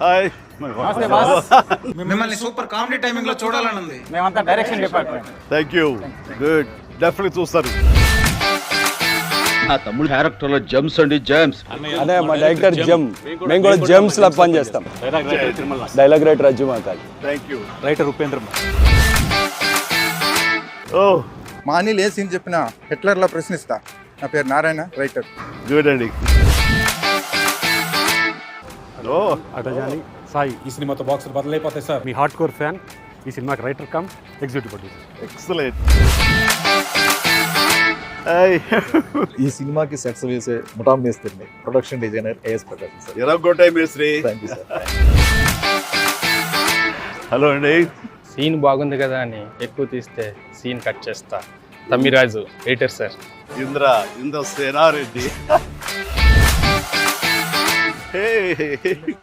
Hi నమస్తే boss. మిమ్మల్ని super comedy timing లో చూడాలని ఉంది. మేమంతా direction department. Thank you. Good, definitely చూస్తారు. నా తమ్ముడు క్యారెక్టర్ లో జమ్స్ అండి, జమ్స్. అదే మా డైరెక్టర్ జమ్, మేము కూడా జమ్స్ లా పని చేస్తాం. డైలాగ్ రైటర్ అజ్జు మాకాలి, థ్యాంక్ యూ. రైటర్ ఉపేంద్ర. ఓ మా అనిల్ ఏ సీన్ చెప్పినా హిట్లర్లా ప్రశ్నిస్తా. నా పేరు నారాయణ, రైటర్. గుడ్ అండి. ఓ అటజాని సాయి. ఈ సినిమాతో బాక్సులు బదులైపోతాయి సార్. మీ హార్డ్ కోర్ ఫ్యాన్ ఈ సినిమాకి writer cum executive producer. Excellent. ఈ సినిమాకి సెట్స్ వేసే ముఠా మేస్త్రిని, production designer AS Prakash sir. ఎరగొట్టాయి మేస్త్రి. Thank you sir. హలో అండి. సీన్ బాగుంది కదా అని ఎక్కువ తీస్తే సీన్ కట్ చేస్తా. Thammiraju editor sir. ఇంద్ర సేనారెడ్డి.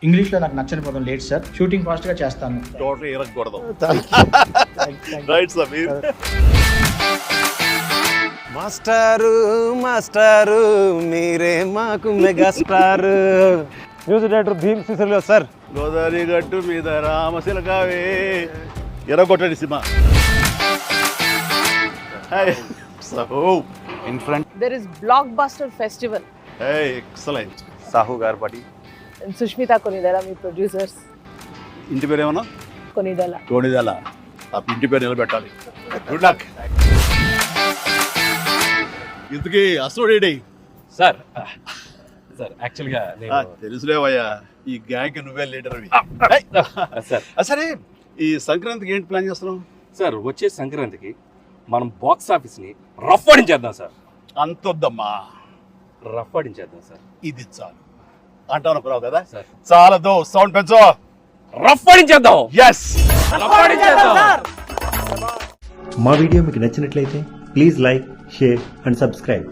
ఇంగ్లీష్లో నాకు నచ్చని పదం లేట్ సార్. షూటింగ్ ఫాస్ట్గా చేస్తాను. టోటల్ ఎరగకూడదు. రైట్ సమీర్. మాస్టారు మాస్టారు మీరే మాకు megastar. Music director Bhim సిసిలియో sir. Godavari గట్టు మీద రామశిలకావే. ఎరగొట్టండి సినిమా. In front There is Blockbuster Festival. Excellent. Sahu Garapati. And Sushmita Konidala, మీ ప్రొడ్యూసర్స్. ఇంటి పేరు ఏమన్నా? కొనిదల. టోనిదాల. ఆ ఇంటి పేరు నిలబెట్టాలి. Good luck. ఇంతకీ అసోడేడి సార్ సార్ యాక్చువల్గా తెలుసులేవయ్యా, ఈ గ్యాంగ్ నువ్వే లీడర్. సార్ సరే, ఈ సంక్రాంతికి ఏంటి ప్లాన్ చేస్తున్నావు? సార్ వచ్చే సంక్రాంతికి మనం బాక్స్ ఆఫీస్ని రఫ్ ఆడించేద్దాం సార్. అంతొద్దమ్మా, రఫ్ ఆడించేద్దాం సార్. ఇది చాలు అంటాను అనుకున్నావు కదా. సార్ చాలదు, సౌండ్ పెంచు. రఫ్ ఆడించేద్దాం. ఎస్, రఫ్ ఆడించేద్దాం. మా వీడియో మీకు నచ్చినట్లయితే please like, share and subscribe.